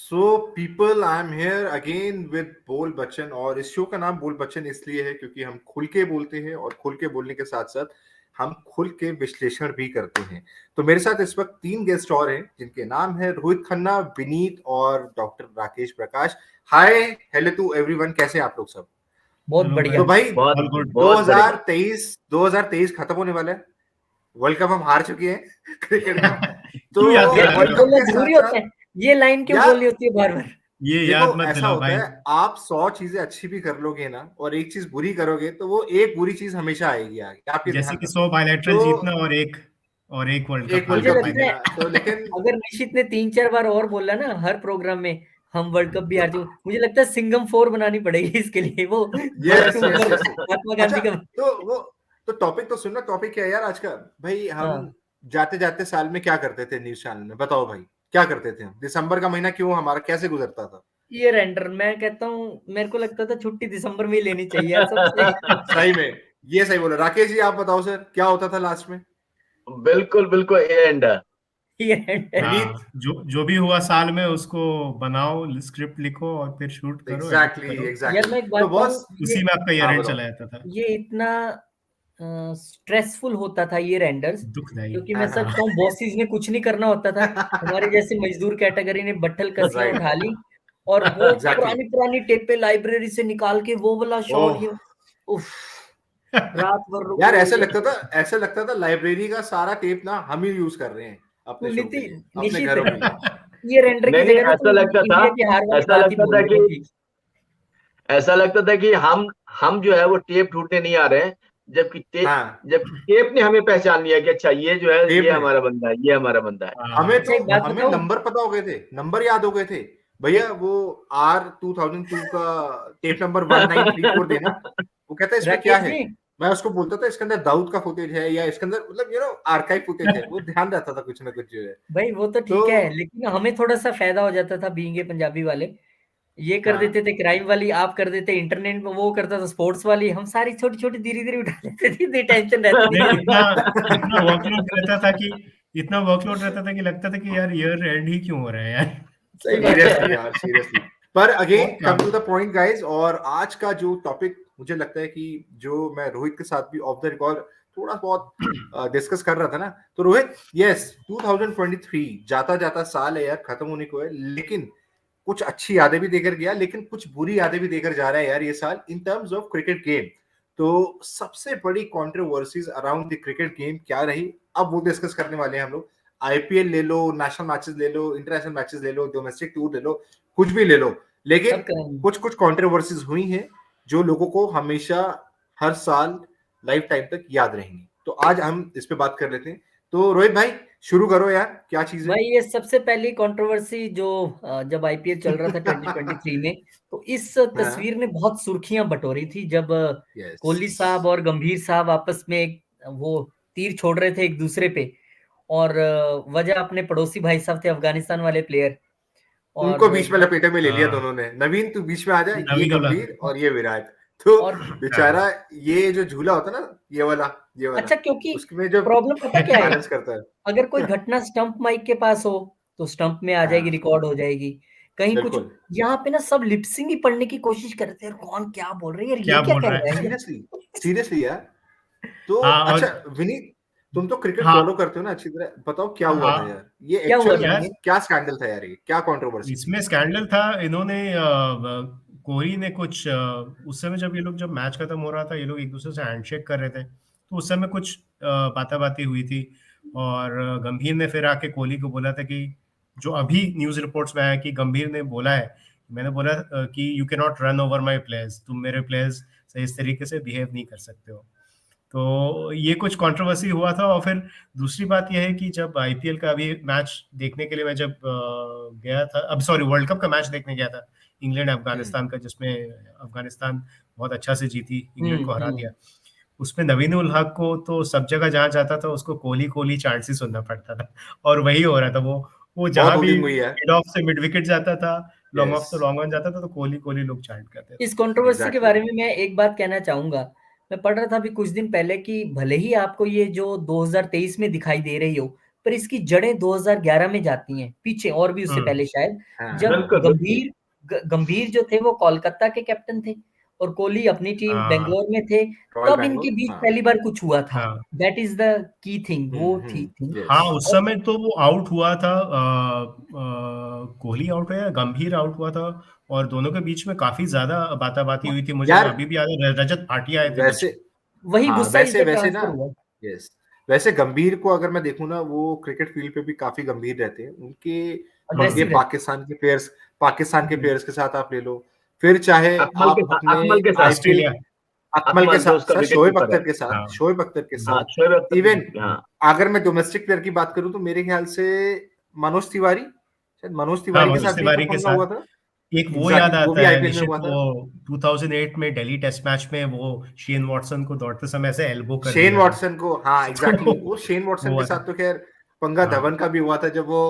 So people, I am here again with बोल बच्चन। और इस शो का नाम बोल बच्चन इसलिए है क्योंकि हम खुल के बोलते हैं, और खुल के बोलने के साथ साथ हम खुल के विश्लेषण भी करते हैं। तो मेरे साथ इस वक्त 3 गेस्ट और हैं जिनके नाम है रोहित खन्ना, विनीत और doctor Rakesh Prakash. Hi, hello to everyone, कैसे हैं आप लोग सब? बहुत हेलो बढ़िया। तो भाई बहुत बहुत बढ़िया। 2023 खत्म होने वाला है। वर्ल्ड कप हम हार चुके हैं क्रिकेट का। तो क्यों याद ये दिला वर्ल्ड रहे लाइन हो? कप बोलना के जरूरी साथ होता साथ है? ये लाइन क्यों यार बोलनी होती है बार बार? ये याद देखो, मत ऐसा दिलाओ होता भाई। है, आप 100 चीजें अच्छी भी कर लोगे ना और एक चीज बुरी करोगे तो वो एक बुरी चीज हमेशा आएगी आगे, आप ये जैसे ध्यान कि रखो। 100 बायलैटरल जीतना तो और एक वर्ल्ड कप एक वर्ल्ड मुझे हारना कप लगता फाइनल। है जीतना, तो लेकिन अगर निशित ने 3-4 बार और बोला ना हर प्रोग्राम में हम वर्ल्ड कप भी हार चुके, मुझे लगता है सिंघम 4 बनानी पड़ेगी इसके लिए, वो बर्थ यस टू यस ऊपर यस। महात्मा अच्छा, गांधी का। तो वो तो टॉपिक तो सुनना, टॉपिक क्या है यार आज का? भाई हम हाँ, जाते जाते साल में क्या करते थे न्यूज चैनल में, बताओ भाई। क्या करते थे हम? दिसंबर का महीना क्यों हमारा कैसे गुजरता था? ये रेंडर मैं कहता हूँ, मेरे को लगता था छुट्टी दिसंबर में ही लेनी चाहिए यार सबसे। सही में, ये सही बोला। राकेश जी आप बताओ सर, क्या होता था लास्ट में? बिल्कुल बिल्कुल एंड। ये रेंडर। विनीत। हाँ, जो भी हुआ साल में उसको बनाओ, स्क्रिप्ट लिखो और फिर शूट करो, एडिट एग्जैक्टली करो। यार एग्जैक्टली। मैं एक तो बात कहूँ, बॉस, ये उसी में आपका ईयर हाँ एंड बताओ। चला जाता था। ये इतना स्ट्रेसफुल होता था ये रेंडर्स, दुखदाई। क्योंकि मैं हाँ सच हाँ। कहूँ बॉसेस ने कुछ नहीं करना होता था। हमारे जैसे मजदूर कैटेगरी ने बट्ठल कसियां राइट। उठा ली और वो एग्जैक्टली। पुरानी पुरानी टेपे लाइब्रेरी से निकाल के वो वाला शॉट, ओह ये उफ, रात भर यार, रुको ऐसा ये। लगता था, ऐसा लगता था लाइब्रेरी का सारा टेप ना हम ही यूज कर रहे हैं अपने शो के नीति लिए, अपने निशित, घरों के लिए। ये रेंडर की नहीं नहीं, जगह ना ऐसा तुम लगता था, इंडिया की हार वाली ऐसा बात ही लगता बोल था दो कि बल्कि। ऐसा लगता था कि हम जो है वो टेप ढूंढने नहीं आ रहे हैं। हाँ, जबकि टेप ने हमें पहचान लिया कि अच्छा ये जो है टेप ये ने। हमारा बंदा है, ये हमारा बंदा है। हमें अच्छा तो एक बात हमें बताऊं, नंबर पता हो गए थे, नंबर याद हो गए थे। भैया एक वो R 2002 का टेप नंबर 1934 देना। वो कहता है इसमें क्या राकेश है? जी, मैं उसको बोलता था इसके अंदर दाऊद का फुटेज है, या इसके अंदर मतलब आर्काइव फुटेज है। वो ध्यान रहता था कुछ ना कुछ जो है। भाई वो तो तो ठीक है, लेकिन हमें थोड़ा सा फायदा हो जाता था बीइंग ए पंजाबी वाले। ये कर हाँ, देते थे क्राइम वाली, आप कर देते इंटरनेट में, वो करता था स्पोर्ट्स वाली, हम सारी छोटी छोटी धीरे धीरे उठा लेते थे, इतनी टेंशन रहती थी नहीं, कभी। इतना इतना वर्कलोड रहता था कि लगता था कि यार ईयर एंड ही क्यों हो रहा है यार। सही बात है सीरियसली यार। यार, सीरियसली। पर अगेन बहुत कम काम। टू द पॉइंट गाइस, और आज का जो टॉपिक मुझे लगता है कि जो मैं रोहित के साथ भी ऑफ द रिकॉर्ड थोड़ा बहुत डिस्कस कर रहा था ना, तो रोहित, यस 2023 जाता जाता साल है यार, खत्म होने को है, लेकिन कुछ अच्छी यादें भी देकर गया, लेकिन कुछ बुरी यादें भी देकर जा रहा है यार ये साल in terms of cricket game. तो सबसे बड़ी controversies around the cricket game क्या रही, अब वो डिस्कस करने वाले हैं हम लोग। आईपीएल ले लो, नेशनल मैचेस ले लो, इंटरनेशनल मैचेस ले लो, डोमेस्टिक टूर ले लो, कुछ भी ले लो, लेकिन सब करेंगे। कुछ कुछ कंट्रोवर्सीज हुई हैं जो लोगों को हमेशा, हर साल, लाइफ टाइम तक याद रहेंगी। तो आज हम इस पे बात कर लेते हैं। तो रोहित भाई, शुरू करो यार, क्या चीज है? भाई ये सबसे पहली कंट्रोवर्सी जो जब आईपीएल चल रहा था 2023 में, तो इस हाँ, तस्वीर ने बहुत सुर्खियां बटोरी थी जब यस। कोहली साहब और गंभीर साहब आपस में वो तीर छोड़ रहे थे एक दूसरे पे, और वजह अपने पड़ोसी भाई साहब थे, अफगानिस्तान वाले प्लेयर। और उनको बीच में लपेटे में ले लिया हाँ, दोनों ने। नवीन तू बीच में आ जा, ये नवीन गंभीर उल्लाह। और ये विराट। तो और बेचारा, हाँ। ये जो झूला होता ना, ये वाला अच्छा, क्योंकि उसमें जो प्रॉब्लम पता क्या है, बैलेंस करता अगर कोई है। घटना स्टंप माइक के पास हो तो स्टंप में आ जाएगी, हाँ, रिकॉर्ड हो जाएगी। कहीं कुछ, बिल्कुल। यहाँ पे ना सब लिपसिंग ही पढ़ने की कोशिश करते हैं, कौन क्या बोल रही है यार, ये क्या क्या बोल कह रहा रहा है है? ये। सीरियसली, सीरियसली यार। तो हाँ और अच्छा विनीत, तुम तो क्रिकेट फॉलो हाँ करते हो ना अच्छी तरह, बताओ क्या हुआ था हाँ। यार? ये क्या हुआ एक्चुअल था यार, ये? क्या स्कैंडल था यार? ये क्या कंट्रोवर्सी थी? इसमें स्कैंडल था। इन्होंने कोहली ने कुछ उस समय जब मैच खत्म हो रहा था, ये लोग एक दूसरे से हैंडशेक कर रहे थे, तो उस समय कुछ बाता बाती हुई थी। और गंभीर ने फिर आके कोहली को बोला था कि जो अभी न्यूज रिपोर्ट्स में आया कि गंभीर ने बोला है, मैंने बोला कि you can not run over my players, तुम मेरे प्लेयर्स से इस तरीके से बिहेव नहीं कर सकते हो। तो ये कुछ कंट्रोवर्सी हुआ था। और फिर दूसरी बात यह है कि जब आईपीएल का अभी मैच देखने के लिए मैं जब गया था, अब सॉरी, वर्ल्ड कप का मैच देखने गया था, इंग्लैंड हम्म। अफगानिस्तान का, जिसमें अफगानिस्तान बहुत अच्छा से जीती, इंग्लैंड को हरा दिया। हम्म। उसमें नवीन उल हक को तो सब जगह जहां जाता था उसको कोहली कोहली चांट ही सुनना पड़ता था। और वही हो रहा था। वो बहुत जहां भी होल्डिंग हुई है। मिड ऑफ से मिड विकेट जाता था, लॉन्ग यस, ऑफ से लॉन्ग ऑन जाता था, तो कोहली कोहली लोग चांट करते थे। इस कंट्रोवर्सी के एग्जैक्टली। बारे में मैं एक बात कहना चाहूंगा। मैं पढ़ रहा था अभी कुछ दिन पहले कि भले ही आपको ये जो 2023 में दिखाई दे रही हो, पर इसकी जड़ें 2011 में जाती हैं पीछे, और भी उससे पहले शायद, हाँ, जब बिल्कुल, गंभीर जो थे वो कोलकाता के कैप्टन थे और कोहली अपनी टीम हाँ। बेंगलोर में थे, रॉयल तब बैंगलोर, इनके बीच हाँ। पहली बार कुछ हुआ था। हाँ। That is the key thing, वो थी yes. हाँ, उस समय तो वो आउट हुआ था, कोहली आउट हुआ या गंभीर आउट हुआ था, और दोनों के बीच में काफी ज्यादा बाताबाती हुई थी। मुझे यार, अभी भी याद है, रजत भाटिया आए थे बीच वैसे में। वही हाँ, गुस्सा इस वैसे ना ट्रांसफर हुआ। यस, वैसे गंभीर को अगर मैं देखूं ना, वो क्रिकेट फील्ड पे भी काफी गंभीर रहते हैं। उनके Aggressive पाकिस्तान के प्लेयर्स के साथ आप ले लो, फिर चाहे अकमल के आप साथ, अपने अकमल के साथ, आईपीएल, ऑस्ट्रेलिया, अकमल के अकमल जो साथ उसका सर, विकेट शोएब कीपर है। अख्तर के साथ, हाँ। शोएब अख्तर के हाँ, साथ, शोएब अख्तर, इवन हाँ, अगर मैं डोमेस्टिक प्लेयर की बात करूं तो मेरे ख्याल से मनोज तिवारी, शायद मनोज हाँ, तिवारी के मनोज साथ भी तिवारी कुछ के पंगा साथ हुआ था। एक वो Exactly, याद वो आता भी है आईपीएल में निशित, हुआ था। वो 2008 में दिल्ली टेस्ट मैच में वो शेन वॉटसन को दौड़ते समय ऐसे एल्बो कर शेन दिया था। वॉटसन को, हाँ एग्जैक्टली, तो वो शेन वॉटसन वो के साथ तो खैर पंगा हाँ। धवन का भी हुआ था, जब वो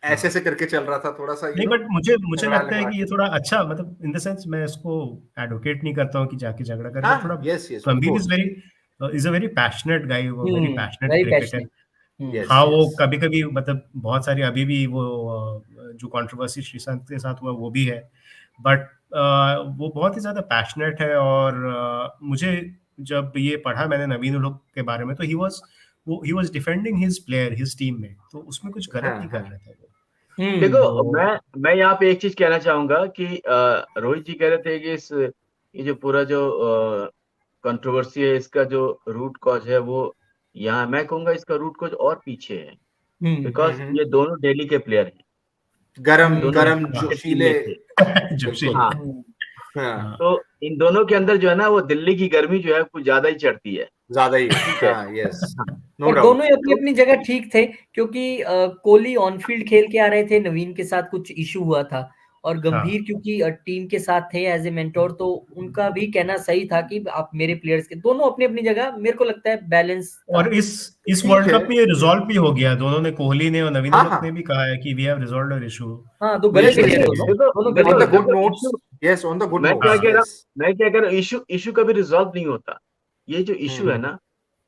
हाँ। ऐसे ऐसे करके चल रहा था, थोड़ा सा नहीं, बट मुझे लंगड़ा लगता है लंगड़ा कि ये थोड़ा अच्छा, मतलब इन द सेंस, मैं इसको एडवोकेट नहीं करता हूँ कि जाके झगड़ा करे, बट थोड़ा हाँ, यस यस, ऑफ गंभीर course, is a very passionate guy, very passionate very cricketer. Passionate. Yes हाँ, वो यस, कभी कभी मतलब बहुत सारी अभी भी वो जो कंट्रोवर्सी श्रीसंत के साथ हुआ वो भी है, बट वो बहुत ही ज्यादा पैशनेट है। और मुझे जब ये पढ़ा मैंने नवीन उलुक के बारे में, तो he was defending his player, his team में, तो उसमें कुछ गलत नहीं कर रहे थे वो। देखो, तो मैं यहाँ पे एक चीज कहना चाहूंगा कि रोहित जी कह रहे थे कि ये जो पूरा जो कंट्रोवर्सी है, इसका जो रूट कॉज है वो यहाँ, मैं कहूंगा इसका रूट कॉज और पीछे है, बिकॉज ये दोनों दिल्ली के प्लेयर हैं, गरम दोनों गरम दिल्ली के टीम जोशीले, में थे। जोशीले। हाँ, हाँ, तो इन दोनों के अंदर जो है ना, वो दिल्ली की गर्मी जो है कुछ ज्यादा ही चढ़ती है, ज्यादा ही, ठीक है। हाँ, यस, नो और डाउट। दोनों ही अपनी अपनी जगह ठीक थे, क्योंकि कोहली ऑन फील्ड खेल के आ रहे थे, नवीन के साथ कुछ इशू हुआ था, और गंभीर क्योंकि टीम के साथ थे एज ए मेंटोर, तो उनका भी कहना सही था कि आप मेरे प्लेयर्स के, दोनों अपनी अपनी जगह मेरे को लगता है बैलेंस था। और इस ठीक वर्ल्ड है। कप में ये रिजॉल्व भी हो गया, दोनों ने, कोहली ने और नवीन हाँ, उलुक हाँ। ने भी कहा है कि we have resolved our issue. हाँ, तो गले Yes, मिले yes, दोनों, yes. दोनों गले देखो, On the मिले। good notes, yes, on the good मैं notes, क्या कह रहा yes. मैं क्या कह रहा हूँ, इशू कभी रिजॉल्व नहीं होता। ये जो इशू है ना,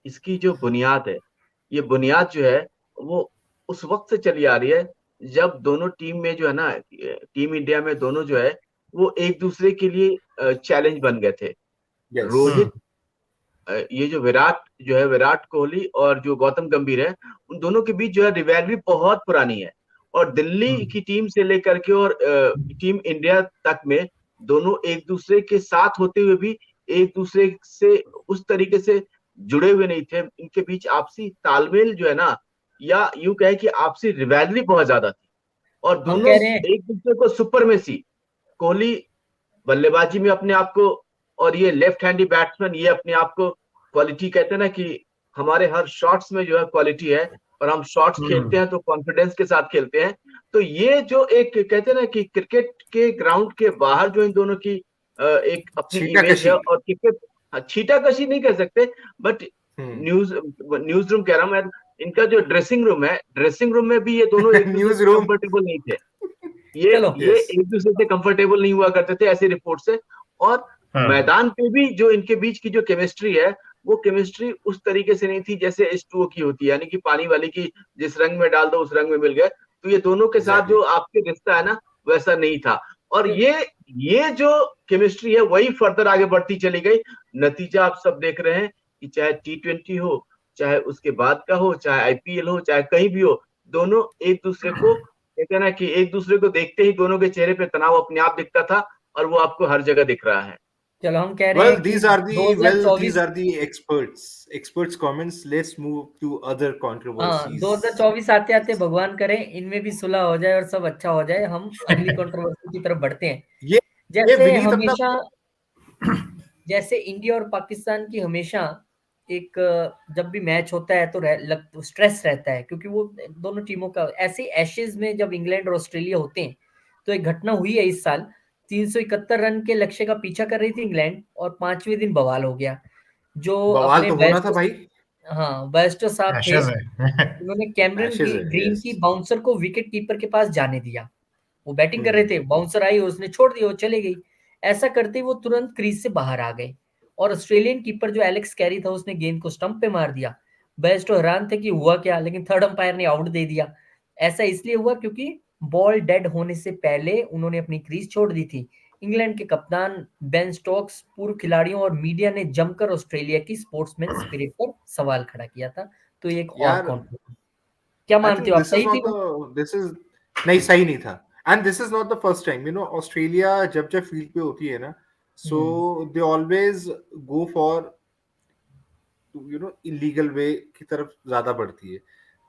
इसकी जो बुनियाद है, ये बुनियाद जो है वो उस वक्त से चली आ रही है जब दोनों टीम में जो है ना, टीम इंडिया में दोनों जो है वो एक दूसरे के लिए चैलेंज बन गए थे। Yes. रोहित, ये जो विराट कोहली और जो गौतम गंभीर है, उन दोनों के बीच जो है रिवैल्री बहुत पुरानी है, और दिल्ली की टीम से लेकर के और टीम इंडिया तक में दोनों एक दूसरे के साथ होते हुए भी एक दूसरे से उस तरीके से जुड़े हुए नहीं थे। इनके बीच आपसी तालमेल जो है ना, या यूं कहे कि आपसी रिवैल्री बहुत ज्यादा थी, और हम दोनों कह रहे हैं एक दूसरे को सुपरमेसी, कोहली बल्लेबाजी में अपने आप को, और ये लेफ्ट हैंडी बैट्समैन ये अपने आप को क्वालिटी, कहते हैं ना कि हमारे हर शॉट्स में जो है क्वालिटी है, और हम शॉट्स खेलते हैं तो कॉन्फिडेंस के साथ खेलते हैं। तो ये जो एक कहते हैं ना कि क्रिकेट के ग्राउंड के बाहर जो इन दोनों की एक अपनी इमेज है, और क्रिकेट छीटाकशी नहीं कह सकते, बट न्यूज रूम कह रहा हूं मैं, इनका जो ड्रेसिंग रूम है, ड्रेसिंग रूम में भी ये दोनों एक दूसरे से कंफर्टेबल नहीं थे, ये एक दूसरे से कंफर्टेबल नहीं हुआ करते थे, ऐसी रिपोर्ट से। और मैदान पे भी जो इनके बीच की जो केमिस्ट्री है, वो केमिस्ट्री उस तरीके से नहीं थी जैसे H2O की होती है, यानी कि पानी वाली की जिस रंग में डाल दो उस रंग में मिल गए। तो ये दोनों के साथ जो आपके रिश्ता है ना, वैसा नहीं था, और ये जो केमिस्ट्री है वही फर्दर आगे बढ़ती चली गई। नतीजा आप सब देख रहे हैं कि चाहे T20 हो, चाहे उसके बाद का हो, चाहे IPL हो, चाहे कहीं भी हो, दोनों एक दूसरे को कहते हैं ना कि एक दूसरे को देखते ही दोनों के चेहरे पे तनाव अपने आप दिखता था, और वो आपको हर जगह दिख रहा है। चलो हम कह रहे हैं कि these are the experts comments. Let's move to other controversies. 2024 आते आते भगवान करे इनमें भी सुलह हो जाए और सब अच्छा हो जाए, हम अगली कंट्रोवर्सी की तरफ बढ़ते हैं। ये जैसे विनीत हमेशा जैसे इंडिया और पाकिस्तान की हमेशा एक, जब भी मैच होता है तो स्ट्रेस रहता है, क्योंकि वो दोनों टीमों का ऐसे एशेज में जब इंग्लैंड और ऑस्ट्रेलिया होते हैं, तो एक घटना हुई है इस साल, 371 रन के लक्ष्य का पीछा कर रही थी इंग्लैंड, और 5वें दिन बवाल हो गया। जो बवाल अपने तो होना था भाई। हाँ, बेस्टो साहब थे, उन्होंने कैमरन ग्रीन की बाउंसर को विकेट कीपर के पास जाने दिया। वो बैटिंग कर रहे थे, बाउंसर आई, उसने छोड़ दिया, वो चले गई। ऐसा करते ही वो तुरंत क्रीज से बाहर आ गए, और ऑस्ट्रेलियन कीपर जो एलेक्स कैरी था उसने गेंद को स्टंप पे मार दिया। बेस्टो हैरान थे कि हुआ क्या, लेकिन थर्ड अंपायर ने आउट दे दिया। ऐसा इसलिए हुआ क्योंकि बॉल डेड होने से पहले उन्होंने अपनी क्रीज छोड़ दी थी। इंग्लैंड के कप्तान बेन स्टोक्स, पूर्व खिलाड़ियों और मीडिया ने जमकर ऑस्ट्रेलिया की स्पोर्ट्समैन स्पिरिट पर सवाल खड़ा किया था। तो ये एक और यार कॉन्फ्लिक्ट, क्या आई मानते थिंक हो आप, दिस इज सही थी नॉट वो? द दिस इज नहीं, सही नहीं था। And this is not the first time, you know, Australia जब जब फील्ड पे होती है ना, so they always go for, you know, illegal way की तरफ ज्यादा बढ़ती है।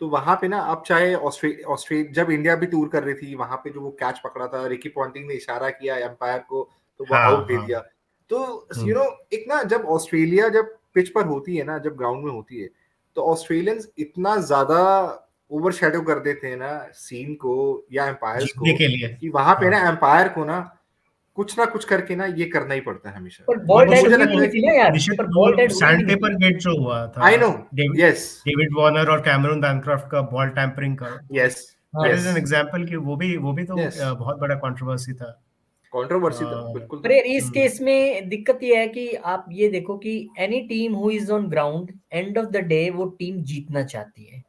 तो वहां पे ना, अब चाहे ऑस्ट्रेलिया जब इंडिया भी टूर कर रही थी, वहां पे जो वो कैच पकड़ा था, रिकी पॉन्टिंग ने इशारा किया एम्पायर को, तो वो हाँ आउट दे हाँ दिया। तो यू हम्म, नो, एक ना, जब ऑस्ट्रेलिया जब पिच पर होती है ना, जब ग्राउंड में होती है, तो ऑस्ट्रेलियंस इतना ज्यादा ओवर शेडो कर देते हैं ना सीन को या एम्पायर्स जीतने को, के लिए। कि वहां पे हाँ ना एम्पायर को ना कुछ करके ना ये करना ही पड़ता है हमेशा। पर और बॉल तो डेड मुझे हुई लगता भी है नहीं थी कि ना यार, निश्चित पर बॉल डेड हुई भी सैंड नहीं पेपर थी। गेट जो हुआ था, I know, David yes, David Warner और कैमरून बैनक्रॉफ्ट का बॉल टैंपरिंग का, तो yes, that is yes, an example कि वो भी तो यस, बहुत बड़ा कंट्रोवर्सी था। कंट्रोवर्सी था, अ, बिल्कुल पर था। यार इस केस में दिक्कत ये है कि आप ये देखो कि any team who is on ground, end of the day वो टीम जीतना चाहती है।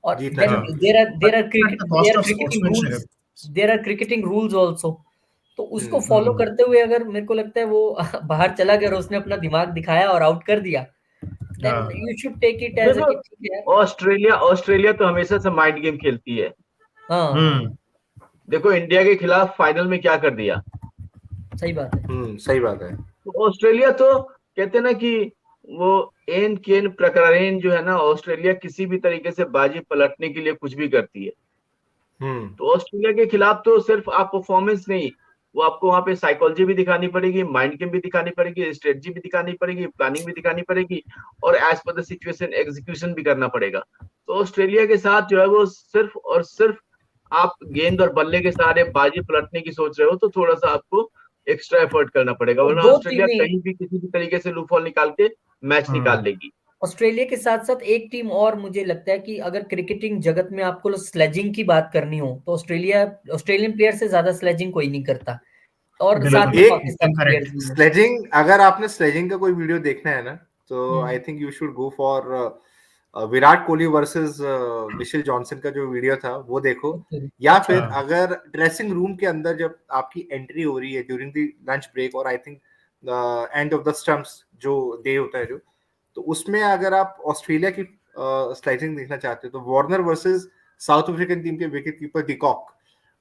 और जीतना देन हाँ, चाहती है। There are at the cost of cricketing rules, sportsmanship. There are cricketing rules also. तो उसको हम्म, फॉलो हम्म, करते हुए अगर मेरे को लगता है वो बाहर चला गया और उसने अपना दिमाग दिखाया और आउट कर दिया, देन हाँ you should take it as a देखो, कि ठीक है। ऑस्ट्रेलिया ऑस्ट्रेलिया तो हमेशा से माइंड गेम खेलती है। हाँ हाँ, हम्म देखो इंडिया के खिलाफ फाइनल में क्या कर दिया। सही बात है। सही बात है। तो ऑस्ट्रेलिया तो कहते हैं ना कि वो एन केन प्रकारेण जो है ना, ऑस्ट्रेलिया किसी भी तरीके से बाजी पलटने के लिए कुछ भी करती है। हम्म, तो ऑस्ट्रेलिया के खिलाफ तो सिर्फ आप परफॉर्मेंस नहीं, वो आपको वहां पे साइकोलॉजी भी दिखानी पड़ेगी, माइंड गेम भी दिखानी पड़ेगी, स्ट्रेटजी भी दिखानी पड़ेगी, प्लानिंग भी दिखानी पड़ेगी, और as per the situation execution भी करना पड़ेगा। तो ऑस्ट्रेलिया के साथ जो है वो सिर्फ और सिर्फ आप गेंद और बल्ले के सहारे बाजी पलटने की सोच रहे हो, तो थोड़ा सा आपको एक्स्ट्रा एफर्ट करना पड़ेगा, और वरना दो ऑस्ट्रेलिया टीमें, कहीं भी किसी भी तरीके से लूपहॉल निकाल के मैच निकाल हम्म लेगी। ऑस्ट्रेलिया के साथ साथ एक टीम और मुझे लगता है कि अगर क्रिकेटिंग जगत में आपको स्लेजिंग की बात करनी हो तो ऑस्ट्रेलियन प्लेयर से ज्यादा स्लेजिंग कोई नहीं करता, और साथ बिल्कुल, में एक पाकिस्तान एकदम के प्लेयर्स करेक्ट। भी हैं। स्लेजिंग, अगर आपने स्लेजिंग का कोई वीडियो देखना है ना, तो I hmm, think you should go for Virat Kohli versus Mitchell Johnson का जो वीडियो था वो देखो। या अच्छा, फिर हाँ अगर ड्रेसिंग रूम के अंदर जब आपकी एंट्री हो रही है ड्यूरिंग द लंच ब्रेक, और I think and of the stumps जो डे होता है जो, तो उसमें अगर आप ऑस्ट्रेलिया की स्लाइडिंग देखना चाहते हो, तो Warner versus south African team के विकेट कीपर डिकॉक,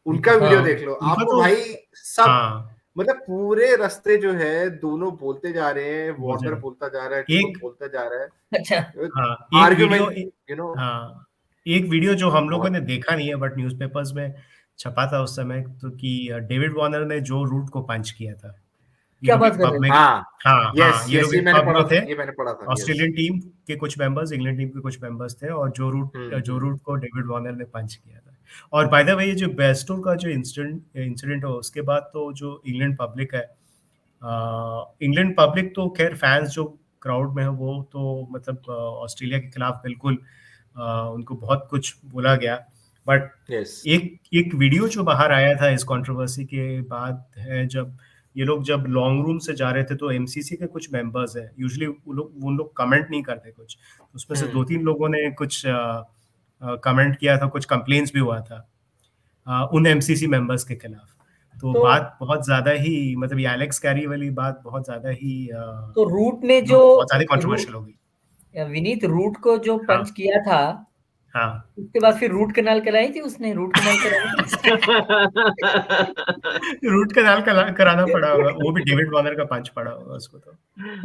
उनका दीपक, वीडियो हाँ देख लो, उनका आपको तो भाई सब, हाँ मतलब पूरे रास्ते जो है दोनों बोलते जा रहे हैं, बोल वार्नर रहे बोलता जा रहा है, हैं। डिकॉक एक बोलता जा रहा अच्छा, है, हाँ एक वीडियो, आर्गुमेंट, यू नो, हाँ एक वीडियो जो हम लोगों बहुत। ने देखा नहीं है बट न्यूज़पेपर्स में छपा था उस समय, तो कि डेविड वार्नर ने जो रूट को पंच किया था, ये क्या लोग बात एक कर पब रहे में, हैं? हाँ, हाँ हाँ यस, ये यस, लोग ये एक मैंने पब पढ़ा में था, थे, ये मैंने पढ़ा था, यस। ऑस्ट्रेलियन टीम के कुछ मेंबर्स, इंग्लैंड टीम के कुछ मेंबर्स थे, और जो हम्म, रूट को डेविड वार्नर ने पंच किया था। और बाय द वे ये जो बेस्टो का जो इंसिडेंट हो उसके बाद तो जो इंग्लैंड पब्लिक है, इंग्लैंड पब्लिक तो खैर फैंस जो क्राउड में है वो तो मतलब ऑस्ट्रेलिया के खिलाफ बिल्कुल उनको बहुत कुछ बोला गया, बट यस, एक एक वीडियो जो बाहर आया था इस कंट्रोवर्सी के बाद है, जब ये लोग जब लॉन्ग रूम से जा रहे थे तो एमसीसी के कुछ मेंबर्स हैं, यूजुअली वो लोग कमेंट नहीं करते कुछ, तो उसमें से दो हम्म, तीन लोगों ने कुछ कमेंट किया था, कुछ कंप्लेंट्स भी हुआ था उन एमसीसी मेंबर्स के खिलाफ। तो तो बात बहुत ज्यादा ही, मतलब ये एलेक्स कैरी वाली बात बहुत ज्यादा ही तो रूट ने जो बहुत ज्यादा रूट कंट्रोवर्शियल हो गई। विनीत रूट को जो हाँ पंच किया था, हाँ उसके बाद फिर रूट कैनाल कराई थी उसने, रूट कैनाल कराई थी। रूट कनाल कराना पड़ा होगा, वो भी डेविड वार्नर का पंच पड़ा होगा उसको तो,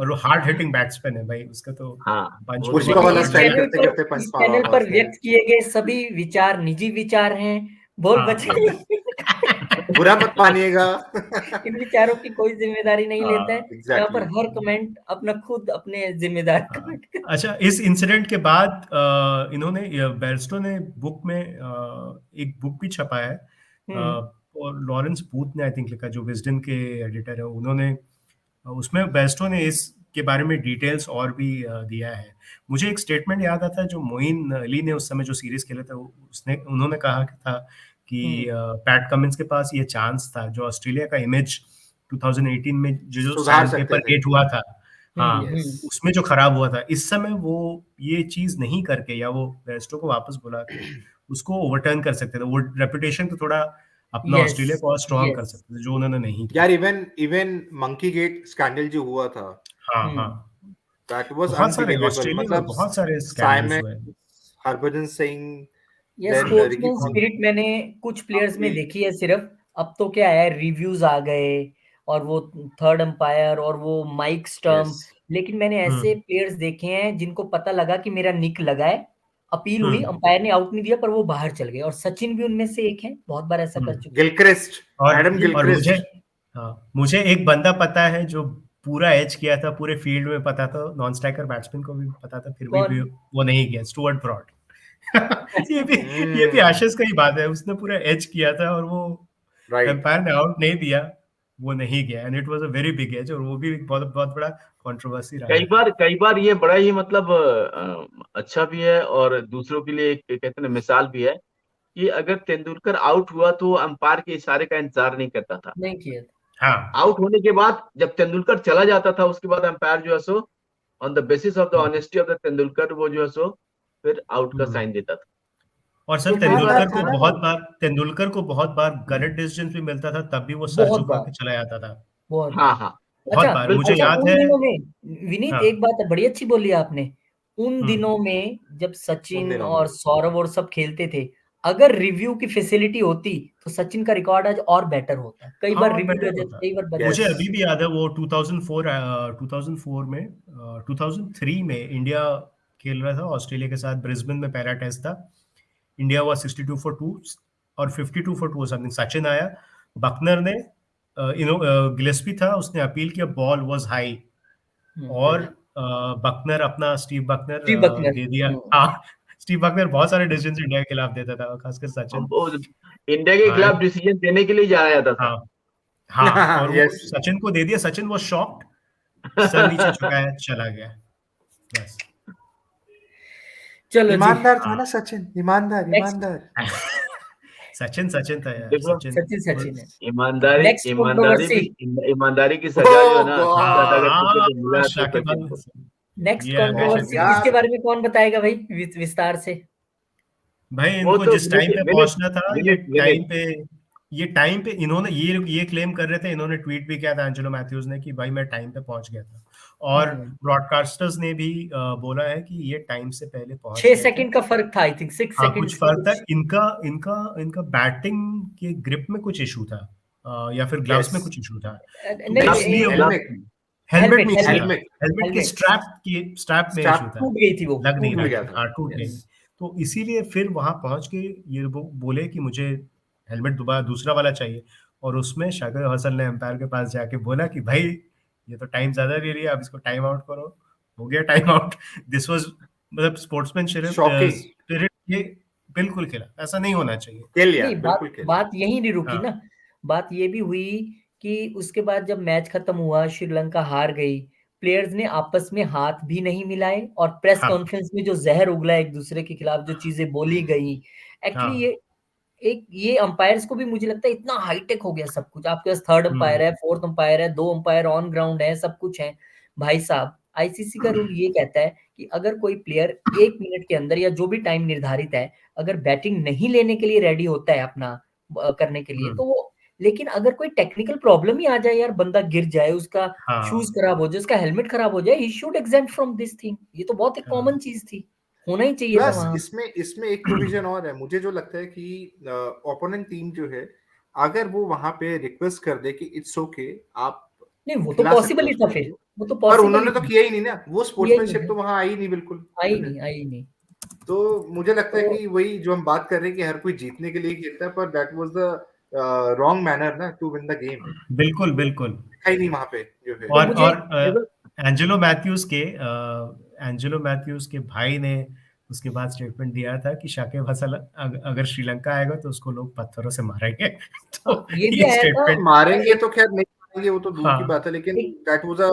और वो हार्ड हिटिंग बैट्समैन है भाई, उसका तो हाँ, पंच वो भी तो पुष्पा बहुत बात वाला देखिए है। खतरनाक स्टाइल है। करते करते पंच इस मारा चैनल होगा पर उसने। व्यक्त किए गए सभी विचार निजी विचार हैं, बोल हाँ बचे बुरा मत मानिएगा। इन विचारों की कोई जिम्मेदारी नहीं लेता है। यहाँ पर एग्जैक्टली। हर कमेंट अपना खुद अपने जिम्मेदार हाँ। कमेंट कर। अच्छा, इस इंसिडेंट के बाद इन्होंने बेरस्टो ने बुक में एक बुक भी छपा है, हम्म, और लॉरेंस बूथ ने आई थिंक लिखा, जो विजडन के एडिटर है, उन्होंने उसमें बेरस्टो ने इसके बारे में डिटेल्स और भी दिया है। मुझे एक स्टेटमेंट याद आता है जो मोइन अली ने उस समय जो सीरीज खेले थे उसने उन्होंने कहा था कि हम्म, पैट कमिंस के पास ये चांस था, जो ऑस्ट्रेलिया का इमेज 2018 में जो सुधार सैंड सकते पेपर थे। गेट हुआ था, हाँ हम्म, उसमें जो खराब हुआ था, इस समय वो ये चीज नहीं करके या वो बेस्टो को वापस बुला के उसको ओवरटर्न कर सकते थे, वो रेपुटेशन तो थोड़ा अपना Yes, ऑस्ट्रेलिया को और स्ट्रॉन्ग कर yes. सकते थे, जो उन्होंने नहीं किया। यार इवन मंकी गेट स्कैंडल जो हुआ था, हाँ हम्म। हाँ दैट वाज बहुत सारे अनबिलीवेबल। ऑस्ट्रेलिया में मतलब बहुत सारे स्कैंडल्स हुए। साइमन, हरभजन सिंह, ये then Ricky sportsman Ponting. Spirit मैंने कुछ प्लेयर्स में अभी- देखी है सिर्फ। अब तो क्या है, रिव्यूज आ गए और वो थर्ड अंपायर और वो माइक स्टम्प। Yes. लेकिन मैंने ऐसे प्लेयर्स देखे हैं जिनको पता लगा कि मेरा निक लगा है, अपील हुई, अंपायर ने आउट नहीं दिया पर वो बाहर चल गए, और सचिन भी उनमें से एक है, बहुत बार ऐसा कर चुके हैं। गिलक्रिस्ट, एडम और गिलक्रिस्ट। मुझे एक बंदा पता है जो पूरा एज किया था, पूरे फील्ड में पता था, नॉन स्ट्राइकर बैट्समैन को भी पता था, फिर कौन? भी वो नहीं गया, स्टुअर्ट ब्रॉड। ये भी Hmm. एशेज का ही बात है, उसने पूरा एज किया था और वो राइट। एम्पायर ने आउट नहीं दिया, वो नहीं गया, and it was a very big edge, और वो भी बहुत बहुत बड़ा कंट्रोवर्सी रहा। कई बार ये बड़ा ही मतलब अच्छा भी है और दूसरों के लिए एक कहते हैं मिसाल भी है कि अगर तेंदुलकर आउट हुआ तो अंपायर के इशारे का इंतजार नहीं करता था। नहीं किया था। हाँ आउट होने के बाद जब तेंदुलकर चला जाता था उसके बाद अंपायर जो है so on the basis of the honesty of the Tendulkar वो जो है सो फिर आउट का साइन देता था। और सर ईमानदार था ना वो। तेंदुलकर को बहुत बार गलत डिसीजन भी मिलता था, तब भी वो सर बहुत झुका बार, के चला जाता था, बहुत हाँ बार। हाँ बहुत अच्छा, बार, मुझे बिल्कुल। याद उन है। दिनों में विनीत, हाँ एक बात बड़ी अच्छी बोली आपने। उन दिनों में जब उन सचिन दिनों और में सौरव और सब खेलते थे, अगर रिव्यू की फैसिलिटी होती तो सचिन का रिकॉर्ड आज और बेटर होता। कई हाँ बार और रिव्यू बेटर वजह से, होता। कई बार बच मुझे Yes. अभी भी याद है वो 2004 में 2003 में इंडिया खेल रहा था ऑस्ट्रेलिया के साथ, ब्रिस्बेन में पहला टेस्ट था, इंडिया हुआ 62 फॉर 2 और 52 फॉर 2 समथिंग। सचिन आया, बकनर ने गिलेस्पी था, उसने अपील किया, बॉल वाज हाई, और बकनर अपना स्टीव बकनर स्टीव बकनर। दे दिया। हाँ स्टीव बकनर बहुत सारे डिसीजन इंडिया के खिलाफ देता था, खासकर सचिन। वो इंडिया के हाँ खिलाफ डिसीजन देने के लिए जाया जाता था। हाँ हाँ और वो यस। सचिन को दे दिया, सचिन वो शॉक्ड, सर नीचे झुकाया, चला गया, बस। चलो जी, ईमानदार था ना सचिन, ईमानदार नेक्स्ट ईमानदार। सचिन था यार, देखो सचिन। सचिन, सचिन है। ईमानदारी नेक्स्ट ईमानदारी कंट्रोवर्सी, भी ईमानदारी की सजा जो है ना गॉड। ज्यादा अगर किसी को मिला हाँ है तो शाकिब सचिन अल को। नेक्स्ट ये है कंट्रोवर्सी शाकिब। इसके यार बारे में कौन बताएगा भाई विस्तार से? भाई वो इनको तो जिस टाइम पे विनित पहुंचना था, विनित विनित ये टाइम पे इन्होंने ये क्लेम कर रहे थे, इन्होंने ट्वीट भी किया था एंजेलो मैथ्यूज ने कि भाई मैं टाइम पे पहुंच गया था, और ब्रॉडकास्टर्स ने भी बोला है कि ये टाइम से पहले पहुंच 6 गए थे। सेकंड का फर्क था, आई थिंक 6 हाँ सेकंड कुछ फर्क था, इनका बैटिंग के ग्रिप में कुछ इशू था, या फिर ग्लव्स Yes. में कुछ इशू था, तो नहीं, इसलिए वो हेलमेट हेलमेट में इशू था, हेलमेट हेलमेट के स्ट्रैप में स्ट्रैप इशू था, टूट गई थी, वो लग नहीं टूट रहा गया था, था। हाँ टूट गई। Yes. तो इसीलिए फिर वहां पहुंच के ये बोले कि मुझे हेलमेट दोबारा दूसरा वाला चाहिए, और उसमें शाकिब हसन ने एम्पायर के पास जाके बोला कि भाई ये तो टाइम ज्यादा ले रही है, अब इसको टाइम आउट करो। हो गया टाइम आउट। दिस वाज मतलब स्पोर्ट्समैनशिप शॉकिंग। स्पिरिट ये बिल्कुल खिला, ऐसा नहीं होना चाहिए। खेल लिया, नहीं, बिल्कुल खेल लिया। बात यही नहीं रुकी हाँ ना। बात ये भी हुई कि उसके बाद जब मैच खत्म हुआ, श्रीलंका हार गई, प्लेयर्स ने आपस में हाथ भी नहीं मिलाए, और प्रेस हाँ कॉन्फ्रेंस में जो जहर उगला एक दूसरे के खिलाफ, जो चीजें बोली गई, एक्चुअली हाँ ये अंपायर्स को भी मुझे लगता है इतना हाईटेक हो गया सब कुछ। आपके पास थर्ड अंपायर हम्म है, फोर्थ अंपायर है, 2 अंपायर ऑन ग्राउंड है, सब कुछ है। भाई साहब, आईसीसी का रूल ये कहता है कि अगर कोई प्लेयर 1 मिनट के अंदर या जो भी टाइम निर्धारित है, अगर बैटिंग नहीं लेने के लिए रेडी होता है अपना करने के लिए, तो वो, लेकिन अगर कोई टेक्निकल प्रॉब्लम ही आ जाए यार, बंदा गिर जाए, उसका शूज हाँ खराब हो जाए, उसका हेलमेट खराब हो जाए, he should exempt from this thing. ये तो बहुत एक हाँ कॉमन चीज थी, होना ही चाहिए था प्लस वहां। इसमें एक प्रोविजन और है, मुझे जो लगता है कि ओपोनेंट टीम जो है, अगर वो वहां पे रिक्वेस्ट कर दे कि इट्स ओके, आप नहीं, वो तो खिला सकते पॉसिबल हो ही उस था, प्लेयर फिर को, वो तो पर पॉसिबल ही उन्होंने तो था। किया ही नहीं ना, वो यही नहीं स्पोर्ट्समैनशिप है, तो वहां आई नहीं बिल्कुल आई जो है। नहीं, आई नहीं। तो मुझे लगता है तो कि वही जो हम बात कर रहे हैं कि हर कोई जीतने के लिए खेलता है, पर that was the wrong manner ना टू विन द गेम। बिल्कुल बिल्कुल। दिखाई नहीं वहां पे जो है। तो और मुझे एंजेलो मैथ्यूज के भाई ने उसके बाद स्टेटमेंट दिया था कि शाकिब हसन अगर श्रीलंका आएगा तो उसको लोग पत्थरों से मारेंगे। तो ये भी ये आया था। स्टेटमेंट, मारेंगे तो खैर नहीं मारेंगे, वो तो दूर की हाँ बात है, लेकिन एक दैट वाज अ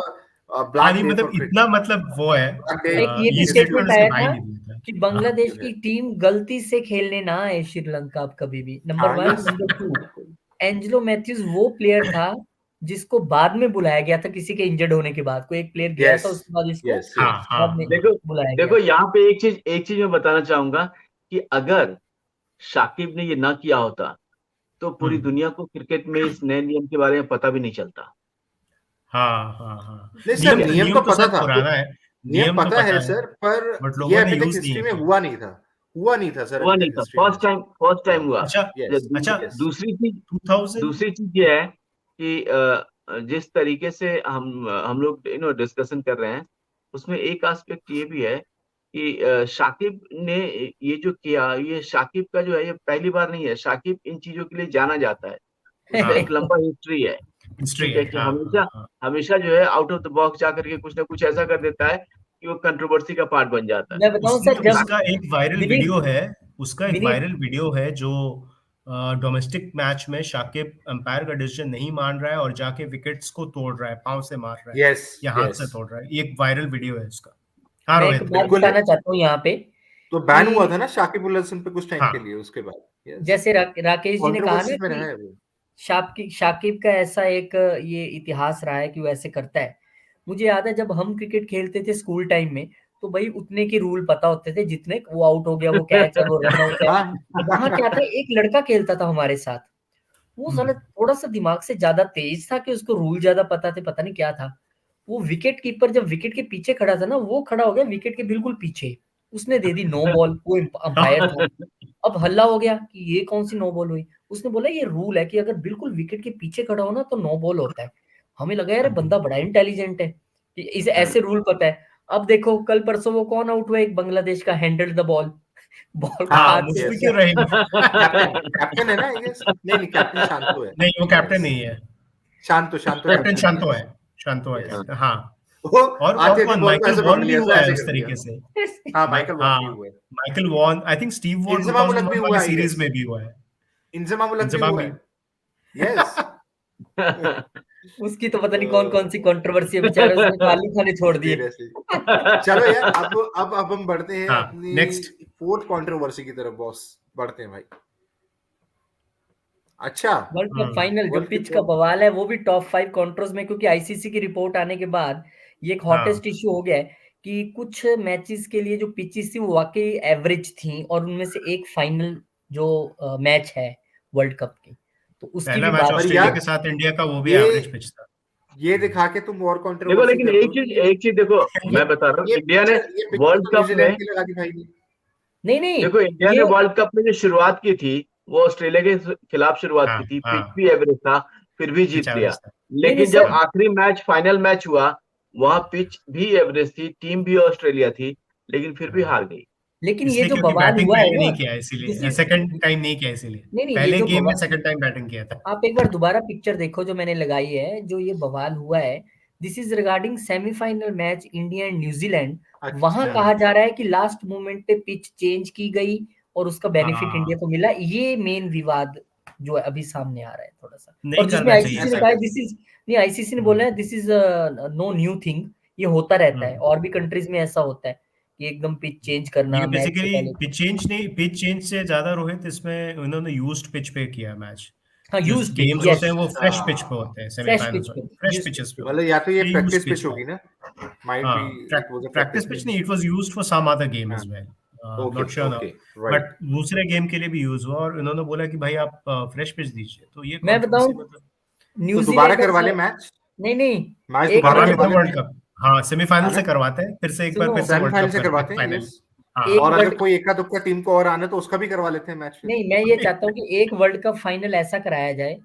हाँ ब्लैक नहीं डे मतलब फॉर इतना क्रिकेट। मतलब वो है, ब्लैक डे एक ये भी ये किसी स्टेटमेंट स्टेटमेंट उसके आया भाई था ने दिया था। कि हाँ बांग्लादेश जो है। की टीम गलती से खेलने ना आए श्रीलंका अब कभी भी। नंबर हाँ 1, यस नंबर 2, बिल्कुल। एंजेलो मैथ्यूज वो प्लेयर था जिसको बाद में बुलाया गया था किसी के इंजर्ड होने के बाद, कोई एक प्लेयर गया Yes, था उसके बाद इसको yes, हाँ yes. हाँ बाद में देखो बुलाया देखो गया। यहाँ पे एक चीज मैं बताना चाहूंगा कि अगर शाकिब ने ये ना किया होता तो पूरी दुनिया को क्रिकेट में इस नए नियम के बारे में पता भी नहीं चलता। हाँ हाँ हाँ नहीं सर, नियम तो पता सब था, पुराना है, नियम तो पता है सर, पर बट ये लोगों ने अभी तक यूज नहीं हिस्ट्री में किया। हुआ नहीं था सर, हुआ अभी नहीं तक था, हिस्ट्री में। फर्स्ट टाइम हुआ। अच्छा Yes, अच्छा yes. दूसरी चीज ये है कि जिस तरीके से हम लोग डिस्कशन कर रहे हैं उसमें एक एस्पेक्ट ये भी है कि शाकिब ने ये जो किया, ये शाकिब का जो है ये पहली बार नहीं है। शाकिब इन चीजों के लिए जाना जाता है, उसका एक लंबा हिस्ट्री है। हिस्ट्री ठीक है, है कि हाँ, हमेशा हाँ, हमेशा जो है आउट ऑफ द बॉक्स जाकर के कुछ ना कुछ ऐसा कर देता है कि वो कंट्रोवर्सी का पार्ट बन जाता है। मैं बताऊं सर, जब उसका एक वायरल विनीत वीडियो है जो डोमेस्टिक मैच में शाकिब अंपायर का डिसीजन नहीं मान रहा है और जाके विकेट्स को तोड़ रहा है, पांव से मार रहा है Yes, या हाथ yes. से तोड़ रहा है, ये एक वायरल वीडियो है उसका। हाँ मैं रोहित, एक बात बिल्कुल है। बताना चाहता हूँ यहाँ पे तो बैन कि हुआ था ना शाकिब उल हसन पे कुछ टाइम हाँ। के लिए, उसके बाद। Yes. जैसे राकेश जी ने कहा ना Controversies में रहा है कि वो। शाकिब का ऐसा एक ये इतिहास रहा है कि वो ऐसे करता है। मुझे याद है जब हम क्रिकेट खेलते थे स्कूल टाइम में, तो भाई उतने के रूल पता होते थे, जितने वो आउट हो गया, वो कैच है, वो रन आउट है। हाँ। वहां क्या था, एक लड़का खेलता था हमारे साथ, वो साला थोड़ा सा दिमाग से ज्यादा तेज था कि उसको रूल ज्यादा पता थे, पता नहीं क्या था। वो विकेट कीपर जब विकेट के पीछे खड़ा था ना, वो खड़ा हो गया विकेट के बिल्कुल पीछे, उसने दे दी नो बॉल, वो अंपायर था। अब हल्ला हो गया कि ये कौन सी नो बॉल हुई। उसने बोला ये रूल है कि अगर बिल्कुल विकेट के पीछे खड़ा हो ना तो नो बॉल होता है। हमें लगा यार बंदा बड़ा इंटेलिजेंट है, कि इसे ऐसे रूल पता है। अब देखो कल परसों वो कौन आउट हुआ, एक बांग्लादेश का, हैंडल द बॉल, बॉल को हाँ, हाथ मुझ से पे yes. क्यों रहेगा? कैप्टन है ना, I guess? नहीं कैप्टन शांतो है। नहीं, वो कैप्टन Yes. नहीं है, शांतो कैप्टन शांतो yes. है, शांतो है Yes. कैप्टन, हाँ। वो और आती कौन, बॉल को माइकल ऐसे वॉन पकड़ भी लिया, हुआ है ऐसे उस कर दिया। तरीके से। हाँ, माइकल वॉन हाँ, भी हुआ है। Michael Vaughan, I think Steve Waugh Inzamam ul Haq भी 2001 हुआ वाली है, I सीरीज guess. में भी हुआ है। इंजमाम उलक भी इंजमाम हुआ भी। है। Yes. उसकी तो पता नहीं कौन कौन सी कंट्रोवर्सी है, बेचारे उसने तो आलू खाने छोड़ दिए। Seriously. चलो यार, अब हम बढ़ते हैं हाँ, अपनी next. फोर्थ कंट्रोवर्सी की तरफ, बॉस। बढ़ते हैं भाई। अच्छा, वर्ल्ड कप फाइनल, जो वर्ल्ड की पिच का फोर्थ। बवाल है, वो भी टॉप 5 कंट्रोज में, क्योंकि आईसीसी की रिपोर्ट आने के बाद ये एक हॉटेस्ट इशू हो गया है कि कुछ मैचेस के लिए जो पिचेस थी वो वाकई एवरेज थी, और उनमें से एक फाइनल जो मैच है वर्ल्ड कप की, तो उसकी पहला भी मैच बात ऑस्ट्रेलिया यार, के साथ इंडिया का, वो भी ये एवरेज पिच था। ये दिखा के तुम और देखो कंट्रोवर्सी लेकिन कर दो कि एक चीज देखो, ये मैं बता रहा हूँ, ये इंडिया ने पिक्चर ये पिक्चर वर्ल्ड तो कप न्यूजीलैंड में, की लगा दी भाई ने। नहीं देखो इंडिया ये ने वर्ल्ड कप में जो शुरुआत की थी वो ऑस्ट्रेलिया के खिलाफ शुरुआत हाँ की थी, हाँ, पिच भी एवरेज था, फिर भी पिच जीत लिया। एवरेज था। लेकिन जब सर, आखिरी मैच, फाइनल मैच हुआ, वहां पिच भी एवरेज थी, टीम भी ऑस्ट्रेलिया थी, लेकिन फिर भी हार गई। लेकिन ये इसलिए जो क्योंकि बवाल बैटिंग हुआ है पहले ना, नहीं किया, दिस इसीलिए इज सेकंड टाइम नहीं किया, इसीलिए नहीं, ये पहले जो गेम में बवाल, सेकंड टाइम बैटिंग किया था। आप एक बार दोबारा पिक्चर देखो जो मैंने लगाई है, जो ये बवाल हुआ है, this is regarding semifinal match India and New Zealand. वहां अच्छा, कहा जा रहा है कि लास्ट मोमेंट पे पिच चेंज की गई और उसका बेनिफिट हाँ, इंडिया को मिला। ये मेन विवाद जो है अभी सामने आ रहा है थोड़ा सा, और नहीं जिसमें करना चाहिए आईसीसी ने ऐसा ऐसा। कहा है कैसे? दिस इज, नहीं आईसीसी ने बोला है this is no new thing, ये होता रहता है, हम्म। और भी कंट्रीज में ऐसा होता है कि एकदम पिच चेंज करना ये मैच से बेसिकली पहले। पिच चेंज नहीं, पिच चेंज से ज्यादा रोहित इसमें उन्होंने यूज्ड पिच पे किया मैच। हाँ, जो यूज्ड पिच, गेम्स यस, होते हैं वो फ्रेश पिच पे अच्छा, होते हैं, फ्रेश सेमीफाइनल्स पिच में पे, फ्रेश यूज्ड पिचेस पिच पे पे। होते मतलब या तो ये हैं, यूज्ड प्रैक्टिस पिच पिच पे। होगी ना, माइट हाँ, be it was a practice practice pitch pitch. नहीं, it was used for some other game हाँ, as well, okay, not sure now, okay, right. But दूसरे गेम के लिए भी यूज हुआ और इन्होंने बोला कि भाई आप फ्रेश पिच दीजिए, तो ये मैं बताऊं, कंट्रोवर्सी मतलब तो दोबारा न्यूजीलैंडर्स, करवा ले मैच, नहीं नहीं, मैच एक दोबारा करवा करवा लेते हैं ले वर्ल्ड भाई, कप। हाँ, सेमीफाइनल है से ना? करवाते हैं, फिर से एक बार सुनो, फिर से वर्ल्ड सेमीफाइनल कप से करते हैं करवाते हैं, फाइनल। यस। हाँ, एक और अगर वर्ल्ड, कोई एका दुक्का टीम को और आना तो उसका भी करवा लेते हैं मैच फिर। नहीं मैं ये चाहता हूँ कि एक वर्ल्ड कप फाइनल ऐसा कराया जाए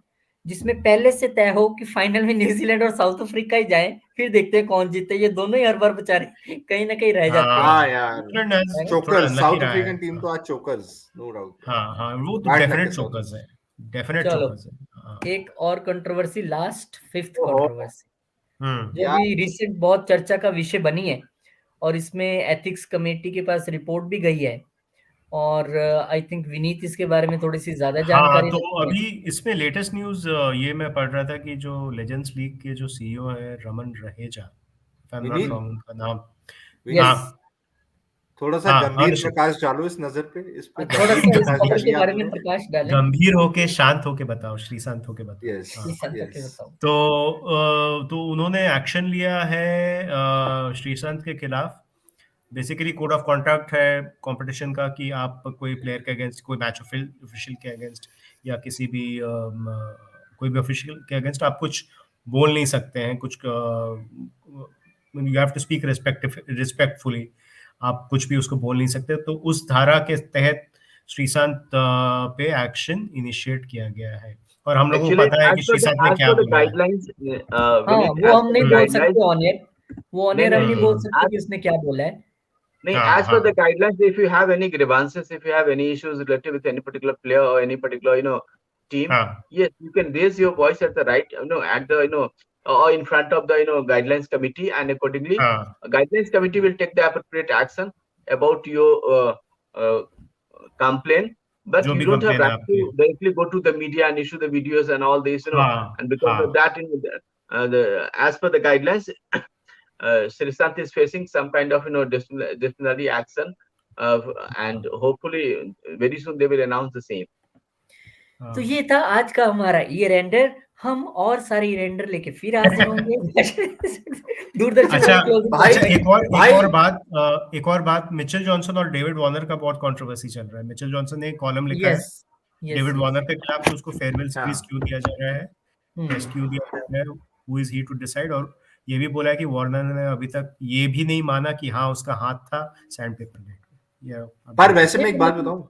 जिसमें पहले से तय हो कि फाइनल में न्यूजीलैंड और साउथ अफ्रीका ही जाए, फिर देखते हैं कौन जीते। ये दोनों ही हर बार बेचारे कहीं ना कहीं रह जाते हैं, हाँ हाँ, यार, न्यूजीलैंड है ना? थोड़ा चोकर्स, अनलकी साउथ रहा है। अफ्रीकन टीम तो आज चोकर्स, नो डाउट। हाँ हाँ, वो तो बैड लक है डेफिनेट साउथ चोकर्स है, अफ्रीका। डेफिनेट चलो, चोकर्स है। हाँ। एक और कंट्रोवर्सी, लास्ट फिफ्थ ओहो, कंट्रोवर्सी, जो यार, अभी रिसेंट बहुत चर्चा का विषय बनी है, और इसमें एथिक्स कमेटी के पास रिपोर्ट भी गई है, और आई थिंक विनीत इसके बारे में थोड़ी सी ज्यादा हाँ, जानकारी तो रखते हैं। अभी इसमें लेटेस्ट न्यूज ये मैं पढ़ रहा था कि जो लेजेंड्स लीग के जो सीईओ है Raman Raheja, if I'm not Vineet, wrong उनका नाम, यस, विनीत हाँ, थोड़ा सा हाँ, गंभीर निश्चित। प्रकाश डालो इस नजर पे, इस पे थोड़ा सा गंभीर इस प्रकाश खबर के डालिए बारे आप में लोग। प्रकाश डालें। गंभीर होके शांत होके बताओ, श्रीशांत होके बताओ। यस हाँ। जी संत के यस बताओ। तो उन्होंने एक्शन लिया है श्रीशांत के खिलाफ। बेसिकली कोड ऑफ कॉन्डक्ट है कंपटीशन का कि आप कोई प्लेयर के अगेंस्ट, कोई मैच ऑफिशियल के अगेंस्ट या किसी भी कोई भी ऑफिशियल के अगेंस्ट आप कुछ बोल नहीं सकते हैं, कुछ you have to speak respectfully, आप कुछ भी उसको बोल नहीं सकते। तो उस धारा के तहत श्रीशांत पे एक्शन इनिशिएट किया गया है और हम लोगों को Actually, पता है कि श्रीशांत ने क्या बोला है। guidelines, हाँ, Vinit, वो as हम per नहीं the बोल guidelines, सकते ऑन एयर, वो ऑन एयर हम नहीं बोल सकते as कि उसने क्या बोला है। as per the guidelines, if you have any grievances, if you have any issues related with any particular player or any particular team, yes, you can raise your voice at the right, at the or in front of the guidelines committee, and accordingly, guidelines committee will take the appropriate action about your complaint. But जो you भी don't have complaint right आपकी। to directly go to the media and issue the videos and all this, and because of that, as per the guidelines, Srishant is facing some kind of disciplinary action, and hopefully very soon they will announce the same. तो ये था आज का हमारा year ender. हम और सारे year ender लेके फिर हाजिर होंगे दूरदर्शन अच्छा वाली closing भाई, comment। एक और बात, मिचेल जॉनसन और डेविड वार्नर का बहुत कंट्रोवर्सी चल रहा है। मिचेल जॉनसन ने एक कॉलम लिखा है डेविड वार्नर के खिलाफ कि उसको फेयरवेल सीरीज क्यों दिया जा रहा है, टेस्ट क्यों दिया जा रहा है, who is he to decide. और ये भी बोला है कि वार्नर ने अभी तक ये भी नहीं माना कि हाँ उसका हाथ था सैंड पेपर लेके। पर वैसे मैं एक बात बताऊं,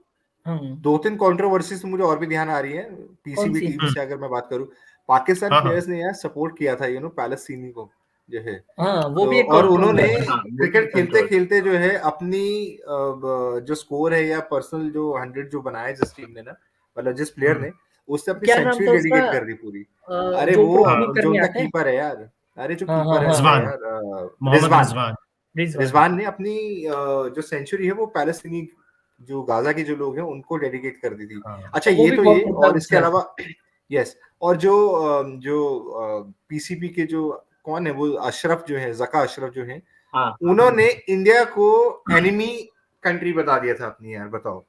हाँ, 2-3 कंट्रोवर्सीज मुझे और भी ध्यान आ रही है पीसीबी कौन सी? टीम से। अगर मैं बात करूं, पाकिस्तान हाँ, प्लेयर्स ने यार सपोर्ट किया था पैलेस्टीनी को जो है, हाँ, वो भी तो एक और उन्होंने controversy। क्रिकेट खेलते खेलते जो है अपनी जो स्कोर है या पर्सनल जो 100 जो बनाया जिस टीम ने ना, मतलब जिस प्लेयर ने, उससे अपनी क्या नाम सेंचुरी था डेडिकेट उसका? कर दी पूरी। अरे जो वो ट्रॉफी जो करने उनका आता है। कीपर है यार, अरे जो हाँ, कीपर है हाँ, हाँ। यार, मोहम्मद रिजवान ने अपनी जो सेंचुरी है वो पैलेस्टीनी जो गाजा के जो लोग हैं उनको डेडिकेट कर दी थी। अच्छा, वो ये भी तो बहुत ये, मुद्दा और इसके उछला। अलावा यस, और जो पीसीबी के जो कौन है वो अशरफ जो है, जका अशरफ जो है, उन्होंने इंडिया को एनिमी कंट्री बता दिया था अपनी। यार बताओ,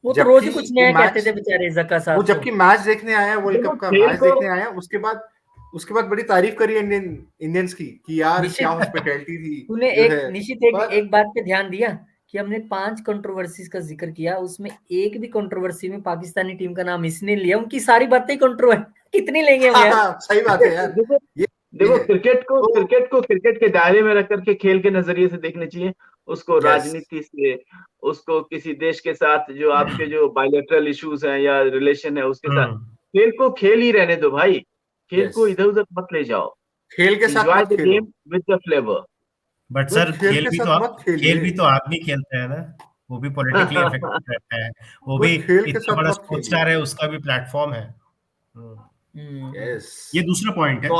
वो तो रोज ही कुछ जबकि नया मैच, कहते थे बेचारे जका साहब। वो जबकि मैच देखने आया, वर्ल्ड कप का मैच देखने आया, उसके बाद बड़ी तारीफ करी इंडियंस की कि यार क्या हॉस्पिटैलिटी थी। तूने जो एक है निश्चित एक बात पे ध्यान दिया कि हमने 5 कंट्रोवर्सीज का जिक्र किया, उसमें एक भी कंट्रोवर्सी में पाकिस्तानी टीम का नाम इसने लिया। उनकी सारी बातें कंट्रोवर्सी, कितनी लेंगे हम यार? सही बात है यार। देखो, क्रिकेट को क्रिकेट के दायरे में रख करके खेल के नजरिए से देखना चाहिए, उसको राजनीति से, उसको किसी देश के साथ जो आपके जो बायलैटरल इश्यूज हैं या रिलेशन है उसके साथ, खेल को खेल ही रहने दो भाई, खेल को इधर उधर मत ले जाओ, खेल के साथ एंजॉय मत the Khelo. Game with the flavour. But sir खेल भी तो आदमी खेलते हैं ना, वो भी पॉलिटिकली इफेक्टिव रहता है, वो भी इतना बड़ा स्पोर्ट्स स्टार है, उसका भी प्लेटफॉर्म है। ये दूसरा पॉइंट है।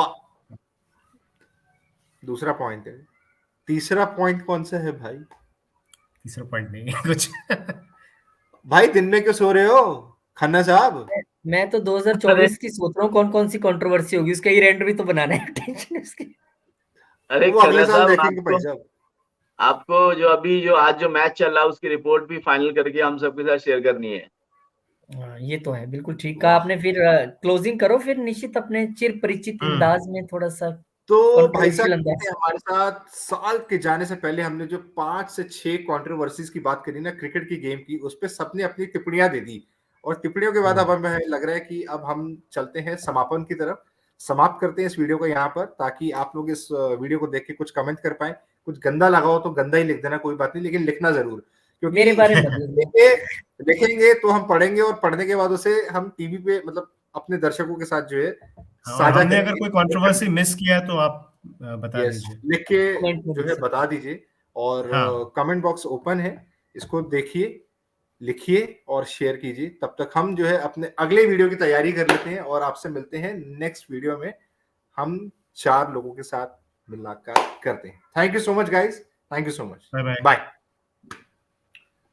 दूसरा पॉइंट है। तीसरा पॉइंट कौन सा है भाई? तीसरा पॉइंट नहीं है कुछ। भाई दिन में क्यों सो रहे हो खन्ना साहब? मैं तो 2024 की सोच रहा हूँ कौन कौन सी कंट्रोवर्सी होगी, उसका इवेंट भी तो बनाना है। टेंशन उसकी। अरे वो अगले साल देखेंगे भाई साहब। आपको जो अभी जो आज जो मैच चल रहा है उसकी रिपोर्ट भी फाइनल करके हम सबके साथ शेयर करनी है। ये तो है, बिल्कुल ठीक कहा आपने। फिर क्लोजिंग करो फिर निश्चित अपने चिर परिचित अंदाज में, थोड़ा सा तो भाई साहब हमारे साथ साल के जाने से पहले हमने जो 5 से 6 कंट्रोवर्सीज की बात करी ना क्रिकेट की गेम की, उस पे सबने अपनी टिप्पणियां दे दी, और टिप्पणियों के बाद अब हमें लग रहा है कि अब हम चलते हैं समापन की तरफ। समाप्त करते हैं इस वीडियो को यहाँ पर, ताकि आप लोग इस वीडियो को देख के कुछ कमेंट कर पाए। कुछ गंदा लगा हो तो गंदा ही लिख देना, कोई बात नहीं, लेकिन लिखना जरूर, क्योंकि मेरे बारे में लिखेंगे तो हम पढ़ेंगे, और पढ़ने के बाद उसे हम टीवी पे मतलब अपने दर्शकों के साथ जो है साझा करेंगे। अगर कोई कंट्रोवर्सी मिस किया तो आप बता दीजिए, लिख के जो है बता दीजिए। और कमेंट बॉक्स ओपन है, इसको देखिए, लिखिए और शेयर कीजिए। तब तक हम जो है अपने अगले वीडियो की तैयारी कर लेते हैं, और आपसे मिलते हैं नेक्स्ट वीडियो में। हम 4 लोगों के साथ मुलाकात करते हैं। Thank you so much guys, thank you so much, bye.